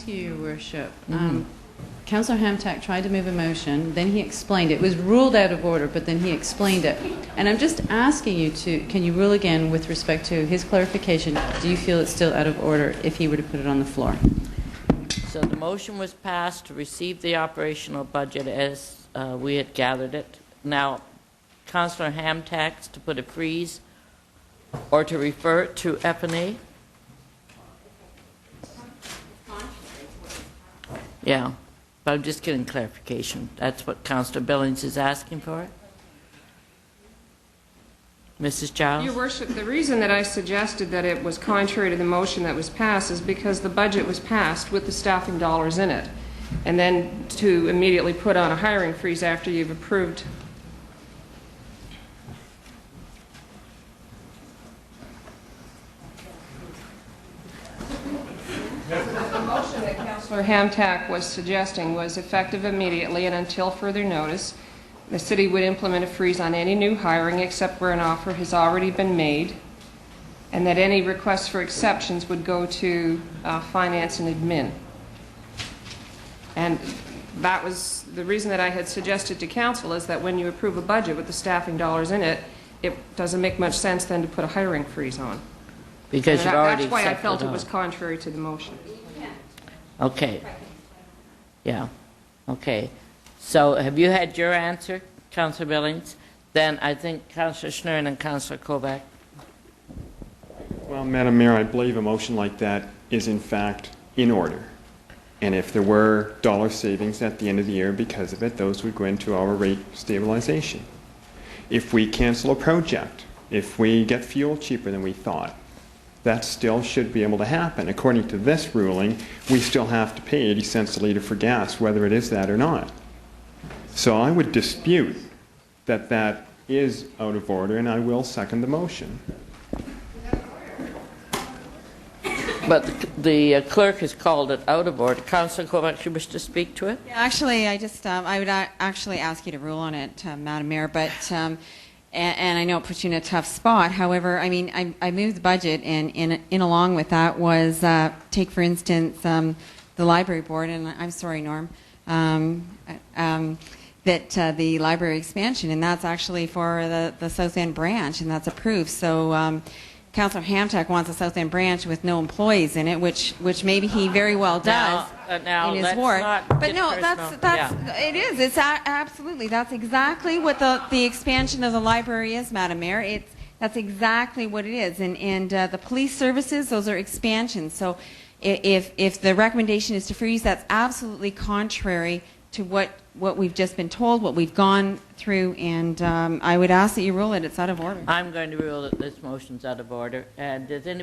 ask you, Your Worship? Councillor Hamtak tried to move a motion, then he explained it. It was ruled out of order, but then he explained it. And I'm just asking you to, can you rule again with respect to his clarification? Do you feel it's still out of order if he were to put it on the floor? So the motion was passed to receive the operational budget as we had gathered it. Now, Councillor Hamtak to put a freeze or to refer it to F&A? Yeah, but I'm just getting clarification. That's what Councillor Billings is asking for. Mrs. Giles? Your Worship, the reason that I suggested that it was contrary to the motion that was passed is because the budget was passed with the staffing dollars in it. And then to immediately put on a hiring freeze after you've approved. The motion that Councillor Hamtak was suggesting was effective immediately and until further notice. The city would implement a freeze on any new hiring except where an offer has already been made, and that any requests for exceptions would go to finance and admin. And that was the reason that I had suggested to council, is that when you approve a budget with the staffing dollars in it, it doesn't make much sense then to put a hiring freeze on. Because you've already That's why I felt accepted it was contrary to the motion. Okay. Yeah. Okay. So have you had your answer, Councillor Billings? Then I think Councillor Schnurr and Councillor Kovac. Well, Madam Mayor, I believe a motion like that is in fact in order. And if there were dollar savings at the end of the year because of it, those would go into our rate stabilization. If we cancel a project, if we get fuel cheaper than we thought, that still should be able to happen. According to this ruling, we still have to pay 80 cents a litre for gas, whether it is that or not. So I would dispute that that is out of order, and I will second the motion. But the clerk has called it out of order. Councillor Kovac, you wish to speak to it? Yeah, actually, I would actually ask you to rule on it, Madam Mayor, but and I know it puts you in a tough spot. However, I mean, I moved the budget, and in along with that was take, for instance, the library board, and I'm sorry, Norm, that the library expansion, and that's actually for the South End branch, and that's approved. So Councillor Hamtak wants a South End branch with no employees in it, which maybe he very well does now in his ward. But no, it is. It's absolutely, that's exactly what the expansion of the library is, Madam Mayor. That's exactly what it is. And the police services, those are expansions. So if the recommendation is to freeze, that's absolutely contrary to what we've just been told, what we've gone through, and I would ask that you rule it. It's out of order. I'm going to rule that this motion's out of order. And does anybody